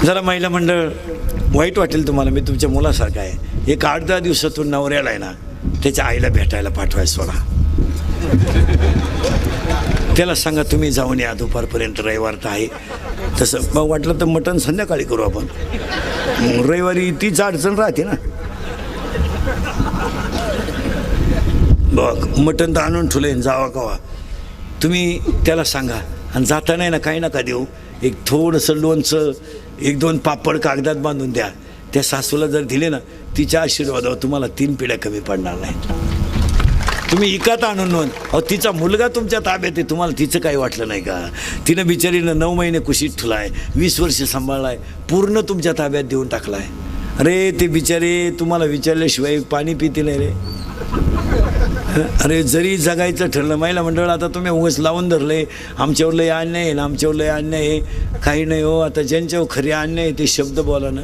जरा महिला मंडळ वाईट वाटेल तुम्हाला, मी तुमच्या मुलासारखा आहे. एक 8-10 दिवसातून नवऱ्याला आहे ना त्याच्या आईला भेटायला पाठवाय सोडा. त्याला सांगा तुम्ही जाऊन या दुपारपर्यंत, रविवार तर आहे. तसं मग वाटलं तर मटण संध्याकाळी करू आपण. रविवारी तीच अडचण राहते ना. बघ मटण तर आणून ठेवलं, जावा कवा तुम्ही त्याला सांगा. आणि जाताना ना काही नका देऊ, एक थोडंसं लोणचं, 1-2 पापड कागदात बांधून द्या. त्या सासूला जर दिले ना, तिच्या आशीर्वादावर तुम्हाला 3 पिढ्या कमी पडणार नाहीत. तुम्ही इकात आणून नोंद. अहो तिचा मुलगा तुमच्या ताब्यात आहे, तुम्हाला तिचं काही वाटलं नाही का? तिनं बिचारीनं 9 महिने कुशीत ठुलाय, 20 वर्ष सांभाळलाय, पूर्ण तुमच्या ताब्यात देऊन टाकलाय. अरे ते बिचारे तुम्हाला विचारल्याशिवाय पाणी पिते नाही रे. अरे जरी जगायचं ठरलं महिला मंडळ, आता तुम्ही उगाच लावून धरले आमच्यावर लय अन्याय आहे ना, आमच्यावर लय अन्याय आहे. काही नाही हो, आता ज्यांच्यावर खरे अन्याय आहे ते शब्द बोला ना.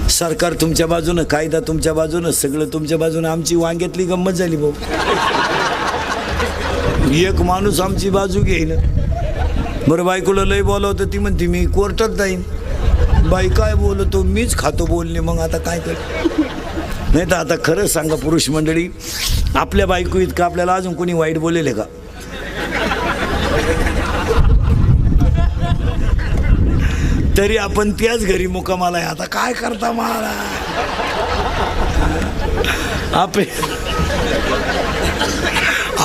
सरकार तुमच्या बाजूनं, कायदा तुमच्या बाजूनं, सगळं तुमच्या बाजूनं. आमची वांग्यातली गंमत झाली भाऊ. एक माणूस आमची बाजू घेईन. बरं बायकोला लय बोलावतं, ती म्हणते मी कोर्टात जाईन. बाई काय बोलतो, मीच खातो बोलणे. मग आता काय कर. नाही तर आता खरंच सांगा पुरुष मंडळी, आपल्या बायको इतकं आपल्याला अजून कोणी वाईट बोलेले का? तरी आपण त्याच घरी मुक्कामाला आहे. आता काय करता मला.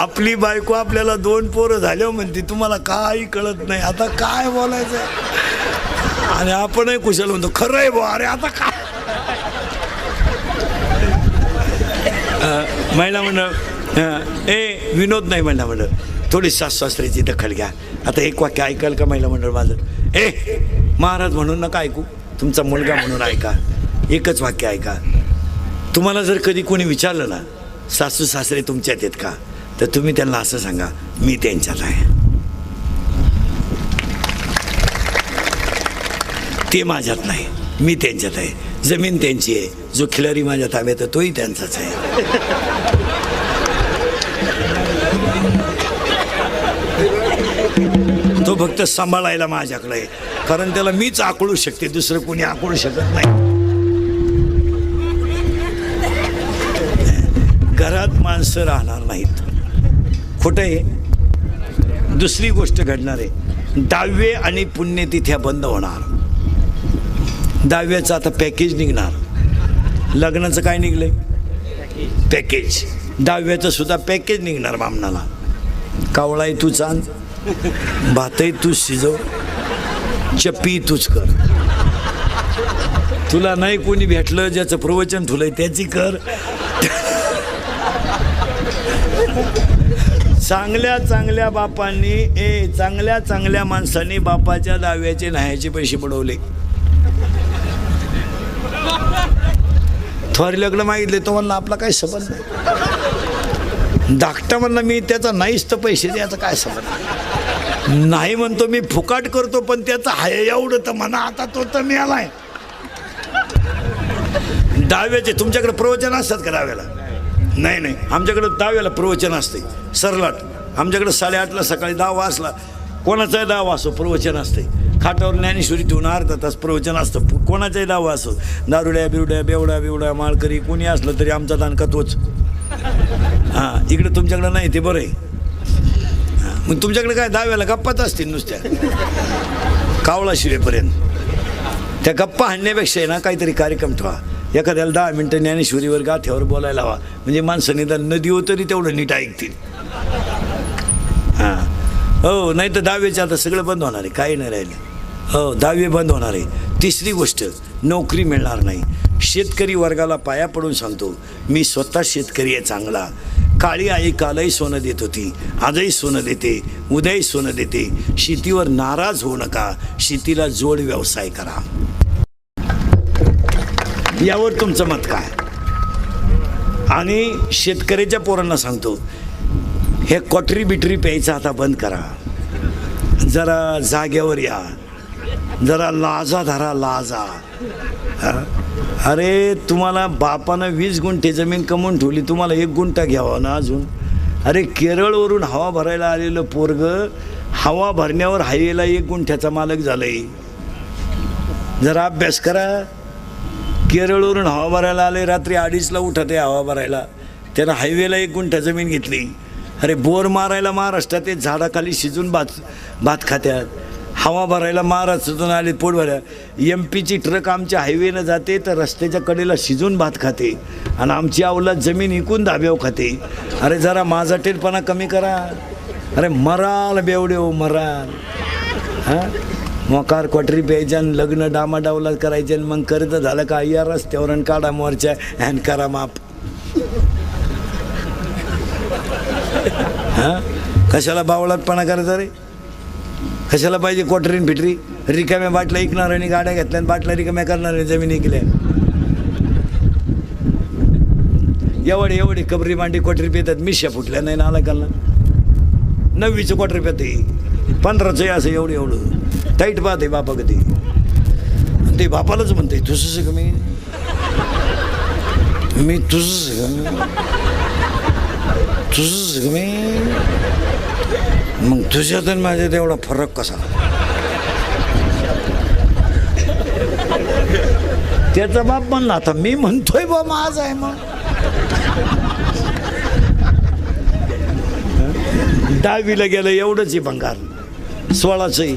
आपली बायको आपल्याला 2 पोरं झाल्यावर म्हणते तुम्हाला काही कळत नाही. आता काय बोलायचं. आणि आपणही कुशल म्हणतो खरं आहे बुवा. अरे आता काय. महिला मंडळ विनोद नाही. महिला मंडळ थोडी सासू-सासऱ्याची दखल घ्या. आता एक वाक्य ऐकाल का महिला मंडळ माझं? महाराज म्हणून नका ऐकू, तुमचा मुलगा म्हणून ऐका. एकच वाक्य ऐका. तुम्हाला जर कधी कोणी विचारलं ना सासू सासरे तुमच्यात आहेत का, तर तुम्ही त्यांना असं सांगा मी त्यांच्यात आहे, ते माझ्यात नाही, मी त्यांच्यात आहे. जमीन त्यांची आहे, जो खिलारी माझ्या ताब्यात आहे तोही त्यांचाच आहे. तो फक्त सांभाळायला माझ्याकडे आहे, कारण त्याला मीच आकळू शकते, दुसरं कोणी आकळू शकत नाही. घरात माणसं राहणार नाहीत. खोटं आहे. दुसरी गोष्ट घडणार आहे, दहावे आणि पुण्यतिथ्या बंद होणार. दहाव्याचं आता पॅकेज निघणार. लग्नाचं काय निघलंय? पॅकेज. दहाव्याचं सुद्धा पॅकेज निघणार बामणाला. कावळाही तूच आण, भातही तूच शिजव, चप्पी तूच कर. तुला नाही कोणी भेटलं, ज्याचं प्रवचन ठुलंय त्याची कर. चांगल्या चांगल्या बापांनी चांगल्या चांगल्या माणसांनी बापाच्या दहाव्याचे न्यायाचे पैसे बुडवले. थोर लग्न मागितले तो म्हणला आपला काय संबंध नाही. धाकटा म्हणला मी त्याचा नाहीच तर पैसे द्यायचा काय संबंध नाही. म्हणतो मी फुकाट करतो पण त्याचा हाय एवढं तर म्हणा. आता तो तर मिळालाय. दहाव्याचे तुमच्याकडे प्रवचन असतात का दहाव्याला? नाही नाही, आमच्याकडे दहाव्याला प्रवचन असते सरलाट. आमच्याकडे 8:30ला सकाळी 10 वाजला, कोणाचाही 10 वाजतो प्रवचन असते. खाटावर ज्ञानेश्वरी ठेवून अर्धा तास प्रवचन असतं. कोणाचाही 10 वाजतो. दारुड्या बिवड्या बेवड्या बिवड्या माळकरी कोणी असलं तरी आमचा दानका तोच. हां, इकडे तुमच्याकडे नाही ते बरं आहे. मग तुमच्याकडे काय दहाव्याला गप्पाच असतील नुसत्या कावळा शिवेपर्यंत. त्या गप्पा हाणण्यापेक्षा आहे ना काहीतरी कार्यक्रम ठेवा. एखाद्याला 10 मिनटं ज्ञानेश्वरीवर गाथ्यावर बोलायला हवा, म्हणजे माणसं निदान नदीवर तरी तेवढं नीट ऐकतील. हां हो, नाही तर दहावीचे आता सगळं बंद होणार आहे, काही नाही राहिले. हो, 10वी बंद होणार आहे. तिसरी गोष्ट, नोकरी मिळणार नाही. शेतकरी वर्गाला पाया पडून सांगतो, मी स्वतः शेतकरी आहे चांगला. काळी आई कालही सोनं देत होती, आजही सोनं देते, उद्याही सोनं देते. शेतीवर नाराज होऊ नका, शेतीला जोड व्यवसाय करा. यावर तुमचं मत काय? आणि शेतकऱ्याच्या पोरांना सांगतो, हे क्वाटरी बिटरी प्यायचं आता बंद करा. जरा जाग्यावर या, जरा लाजा धरा, लाजा. अरे तुम्हाला बापानं 20 गुंठे जमीन कमवून ठेवली, तुम्हाला 1 गुंठा घ्यावा ना अजून. अरे केरळवरून हवा भरायला आलेलं पोरग हवा भरण्यावर हायवेला 1 गुंठ्याचा मालक झालंय. जरा अभ्यास करा. केरळवरून हवा भरायला आले, रात्री 2:30ला उठत आहे हवा भरायला. त्यानं हायवेला 1 गुंठा जमीन घेतली. अरे बोर मारायला महाराष्ट्रात ते झाडाखाली शिजून भात खात्यात. हवा भरायला महाराष्ट्रातून आले पोट भरायला. MP ची ट्रक आमच्या हायवेनं जाते तर रस्त्याच्या कडेला शिजून भात खाते आणि आमची अवलाद जमीन विकून धाब्यावर खाते. अरे जरा माझा टेलपणा कमी करा. अरे मराल बेवडे हो मराल. हां मोकार क्वाटरी प्यायच्या आणि लग्न डामाडावला करायचे आणि मग कर्ज झालं का या रस्त्यावर काढा मोर्चा हॅन करा माप. हां कशाला बावळातपणा करायचा रे? कशाला पाहिजे क्वाटरीन फिटरी? रिकाम्या बाटल्या ऐकणाऱ्यांनी गाड्या घेतल्या आणि बाटल्या रिकाम्या करणाऱ्या जमीन ऐकल्या. एवढे कबरी मांडी क्वाटरी पितात. मिश्या फुटल्या नाही ना आला काला. 9वीचं क्वाटरी पिते, 15चं असं एवढं टाईट पाहते बापा कधी. ते बापालाच म्हणते तुझंच का मी तुझंच का मी मग तुझ्यात आणि माझ्यात एवढा फरक कसा? त्याचा बाप म्हणला आता मी म्हणतोय बा माझ आहे. मग 10वीला गेलं एवढंच आहे भंगार. 16चं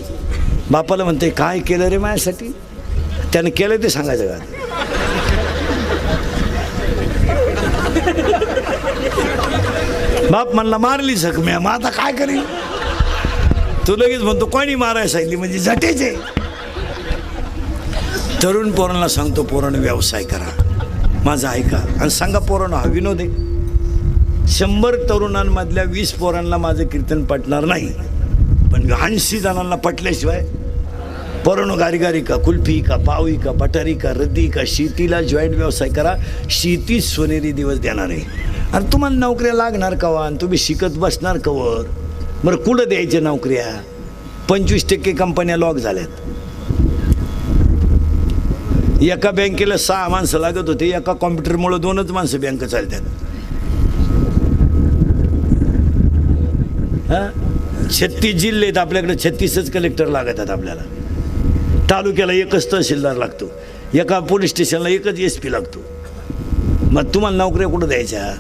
बापाला म्हणते काय केलं रे माझ्यासाठी? त्यानं केलं ते सांगायचं का? बाप म्हणला मारली जखम्या, मग आता काय करीन? तू लगेच म्हणतो कोणी मारायला सांगितली म्हणजे झटेचे. तरुण पोरांना सांगतो पोरांना व्यवसाय करा माझा ऐका आणि सांगा पोरांना हा विनोद आहे. 100 तरुणांमधल्या 20 पोरांना माझं कीर्तन पटणार नाही, पण 80 जणांना पटल्याशिवाय पोरांनो गारी का कुल्फी का पावी का पटारी का रद्दी का शेतीला जॉईंट व्यवसाय करा. शेती सोनेरी दिवस देणार आहे. आणि तुम्हाला नोकऱ्या लागणार कवा आणि तुम्ही शिकत बसणार कवर? बरं कुठं द्यायच्या नोकऱ्या? 25% कंपन्या लॉक झाल्यात. एका बँकेला 6 माणसं लागत होते. एका कॉम्प्युटरमुळे 2च माणसं बँक चालतात. हां 36 जिल्हे आहेत आपल्याकडे, 36च कलेक्टर लागत आहेत आपल्याला. तालुक्याला 1च तहसीलदार लागतो. एका पोलीस स्टेशनला 1च SP लागतो. मग तुम्हाला नोकऱ्या कुठं द्यायच्या?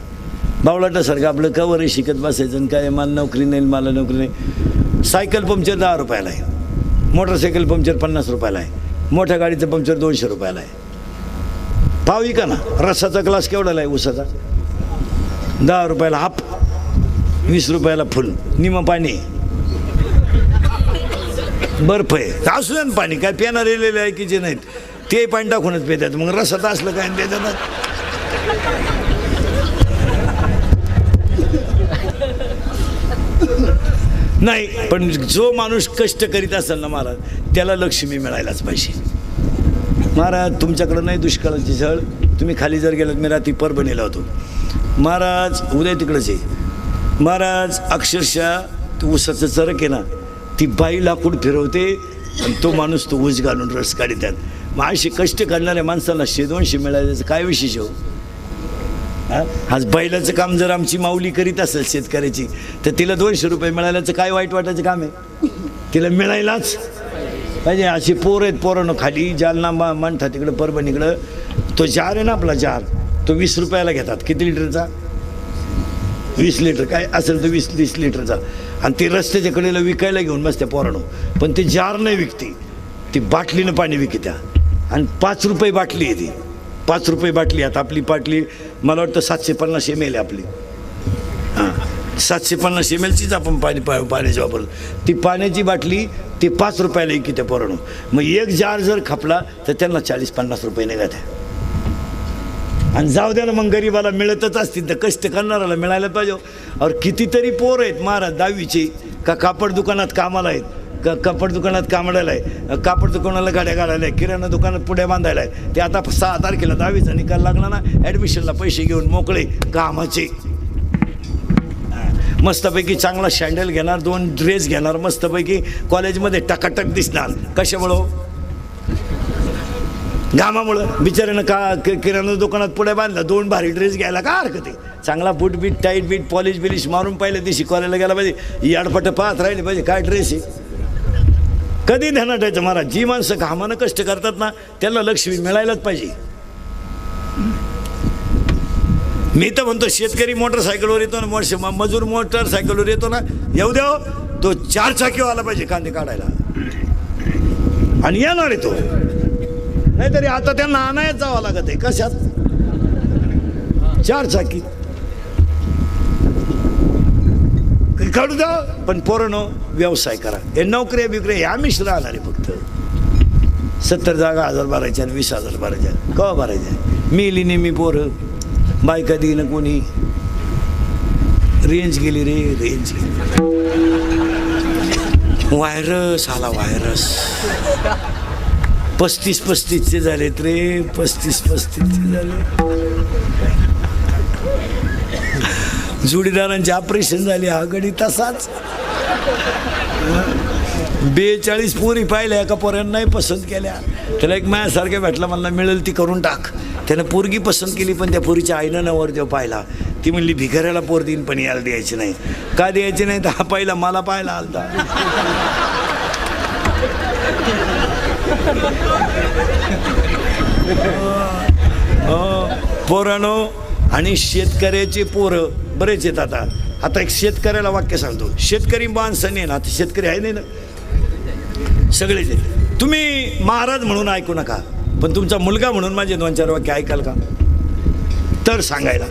बावळाटासारखं आपलं कवर शिकत बसायचं आणि काय मला नोकरी नाही मला नोकरी नाही. सायकल पंक्चर 10 रुपयाला आहे, मोटरसायकल पंक्चर 50 रुपयाला आहे, मोठ्या गाडीचं पंक्चर 200 रुपयाला आहे. पावी का ना? रसाचा ग्लास केवढाला आहे उसाचा? 10 रुपयाला हाफ, 20 रुपयाला फुल. निम पाणी बर्फ आहे असू द्या ना पाणी काय पिणार रेलेले आहे की जे नाहीत ते पाणी टाकूनच पितात. मग रसात असलं काय त्याच्यात नाही. पण जो माणूस कष्ट करीत असेल ना महाराज त्याला लक्ष्मी मिळायलाच पाहिजे. महाराज तुमच्याकडं नाही दुष्काळाची झळ. तुम्ही खाली जर गेलात, मी रात्री परभणीला होतो महाराज, उद्या तिकडंच आहे महाराज. अक्षरशः तू ऊसाचं चरक आहे ना, ती बाई लाकूड फिरवते आणि तो माणूस तो ऊस घालून रस काढतात. मग अशी कष्ट करणाऱ्या माणसाला 100-200 मिळाल्याचं काय विशेष हो? आज बैलाचं काम जर आमची माऊली करीत असेल शेतकऱ्याची तर तिला 200 रुपये मिळाल्याचं काय वाईट वाटायचं काम आहे? तिला मिळायलाच पाहिजे. अशी पोरं आहेत. पोरांनो खाली जालना म्हणतात तिकडं परभणीकडं तो जार आहे ना आपला जार, तो 20 रुपयाला घेतात. किती लिटरचा? 20 लिटर काय असेल तर 20-30 लिटरचा. आणि ती रस्त्याच्या कडेला विकायला घेऊन बसत्या पोरांनो. पण ती जार नाही विकती, ती बाटलीनं पाणी विकत्या. आणि 5 रुपये बाटली आहे ती. 5 रुपये बाटली. आता आपली बाटली मला वाटतं 750 ml आहे आपली. हां 750 mlचीच आपण पाण्याची वापरतो. ती पाण्याची बाटली ती 5 रुपयाला विकत्या पोरांनो. मग एक जार जर खपला तर त्यांना 40-50 रुपये निघत आहे. आणि जाऊ द्या ना मग गरीबाला मिळतच असतील तर कष्ट करणाऱ्याला मिळायला पाहिजे. और कितीतरी पोरं आहेत महाराज 10वीचे का कापड दुकानात कामाला आहेत, का कापड दुकानात कामाला आहे, कापड दुकानाला गाड्या काढायला आहे, किराणा दुकानात पुढे बांधायला आहे. ते आता 6 तारखेला 10वीचा निकाल लागला ना, ॲडमिशनला पैसे घेऊन मोकळे कामाचे. मस्तपैकी चांगला शँडल घेणार, 2 ड्रेस घेणार, मस्तपैकी कॉलेजमध्ये टकाटक दिसणार. कशामुळं? घामामुळं. बिचाऱ्यानं का किराणा दुकानात पुढे बांधला, 2 भारी ड्रेस घ्यायला का हरकत आहे? चांगला बूट बीट टाईट बीट पॉलिश बिलिश मारून पाहिलं दिवशी कॉलेजला गेला पाहिजे याडपट पाहत राहिले पाहिजे काय ड्रेस आहे कधी ध्यानात ठेवायचं महाराज जी माणसं घामानं कष्ट करतात ना त्यांना लक्ष्मी मिळायलाच पाहिजे मी तर म्हणतो शेतकरी मोटरसायकलवर येतो ना मजूर मोटरसायकलवर येतो ना येऊ द्या तो 4 चाकीवर आला पाहिजे कांदे काढायला आणि येणार आहे तो नाहीतरी आता त्यांना आणायच जावं लागत आहे कशात 4 चाकी काढू द्या पण पोरांनो व्यवसाय करा हे नोकऱ्या बिकऱ्या हे आम्हीच राहणार आहे फक्त 70 जागा 1000 भरायच्या आणि 20,000 भरायच्या कवा भरायच्या मिली नेहमी पोरं बायका देईन कोणी रेंज गेली रे रेंज गेली व्हायरस आला व्हायरस 35-35चे झालेत रे 35-35चे झाले जोडीदारांचे ऑपरेशन झाले हा गडी तसाच 42 पोरी पाहिल्या एका पोरांना नाही पसंत केल्या त्याला एक माझ्यासारख्या भेटला मला मिळेल ती करून टाक त्यानं पोरगी पसंत केली पण त्या पोरीच्या आईनं नवरदेव पाहिला ती म्हणली भिकाऱ्याला पोर देईन पण याला द्यायची नाही का द्यायची नाही तर हा पाहिला मला पाहिला आलता पोरानो आणि शेतकऱ्याचे पोरं बरेच आहेत आता एक शेतकऱ्याला वाक्य सांगतो शेतकरी माणसं नाही ना आता शेतकरी आहे नाही ना सगळेच आहेत तुम्ही महाराज म्हणून ऐकू नका पण तुमचा मुलगा म्हणून माझे 2-4 वाक्य ऐकाल का तर सांगायला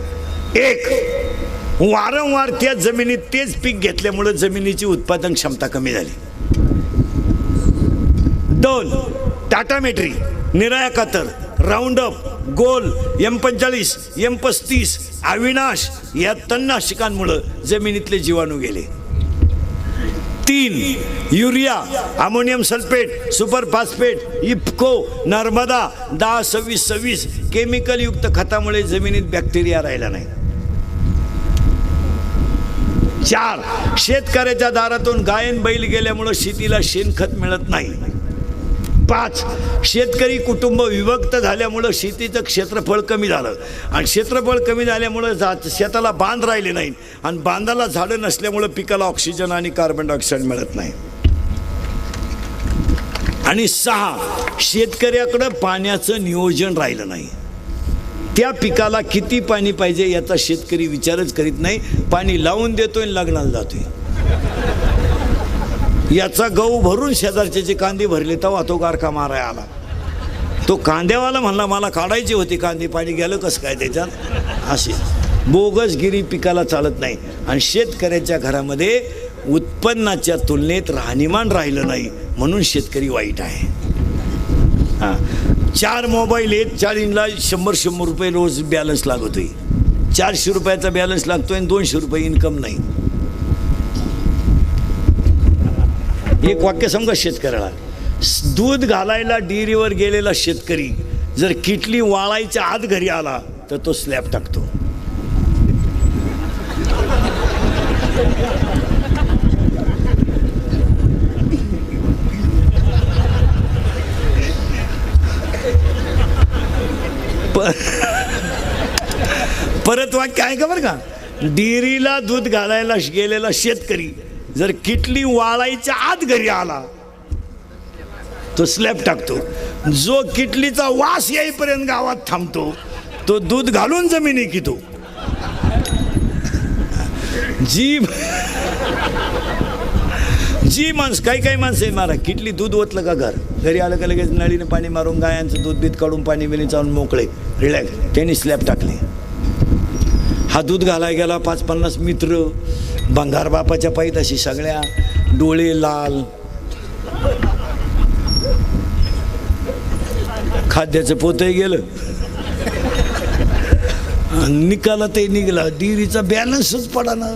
एक वारंवार त्या जमिनीत तेच पीक घेतल्यामुळे जमिनीची उत्पादन क्षमता कमी झाली 2 टाटा मेट्री निराया कातर राऊंडअप गोल M45 M35 अविनाश या तणनाशकांमुळे जमिनीतले जीवाणू गेले 3 urea ammonium sulphate super phosphate IFFCO Narmada 10-26-26 chemical युक्त खतामुळे जमिनीत बॅक्टेरिया राहिला नाही 4 शेतकऱ्याच्या दारातून गायन बैल गेल्यामुळे शेतीला शेणखत मिळत नाही 5 शेतकरी कुटुंब विभक्त झाल्यामुळं शेतीचं क्षेत्रफळ कमी झालं आणि क्षेत्रफळ कमी झाल्यामुळं शेताला बांध राहिले नाही आणि बांधाला झाडं नसल्यामुळं पिकाला ऑक्सिजन आणि कार्बन डायऑक्साईड मिळत नाही आणि 6 शेतकऱ्याकडं पाण्याचं नियोजन राहिलं नाही त्या पिकाला किती पाणी पाहिजे याचा शेतकरी विचारच करीत नाही पाणी लावून देतोय आणि लग्नाला जातोय याचा गहू भरून शेजारचे कांदे भरले तेव्हा तो गारखा माराय आला तो कांद्यावाला म्हणला मला काढायची होती कांदे पाणी गेलं कसं काय त्याच्यात असे बोगसगिरी पिकाला चालत नाही आणि शेतकऱ्याच्या घरामध्ये उत्पन्नाच्या तुलनेत राहणीमान राहिलं नाही म्हणून शेतकरी वाईट आहे 4 मोबाईल आहेत 4 100 रुपये रोज बॅलन्स लागतोय 400 रुपयाचा बॅलन्स लागतोय आणि 200 रुपये इन्कम नाही एक वाक्य समजा शेतकऱ्याला दूध घालायला डेअरीवर गेलेला शेतकरी जर किटली वाळायच्या आत घरी आला तर तो स्लॅब टाकतो परत वाक्य आहे का बरं का डेअरीला दूध घालायला गेलेला शेतकरी जर किटली वाळायच्या आत घरी आला तो स्लॅब टाकतो जो किटलीचा वास येईपर्यंत गावात थांबतो तो दूध घालून जमिनी कितो जी माणसं काही माणसं आहे मारा किटली दूध ओतलं का घरी आलं का लगेच नळीने पाणी मारून गायांचं दूध बीत काढून पाणी बिणी चावून मोकळे रिलॅक्स त्यांनी स्लॅब टाकले हा दूध घालाय गेला 50 मित्र भंगार बापाच्या पायीत सगळ्या डोळे लाल खाद्याचं पोतही गेलं निकाला ते निघाला डिरीचा बॅलन्सच पडा ना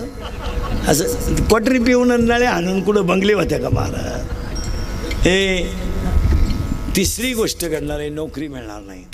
असं पटरी पिऊन नळ्या हाणून कुठं बंगले होत्या का महाराज हे तिसरी गोष्ट घडणार आहे नोकरी मिळणार नाही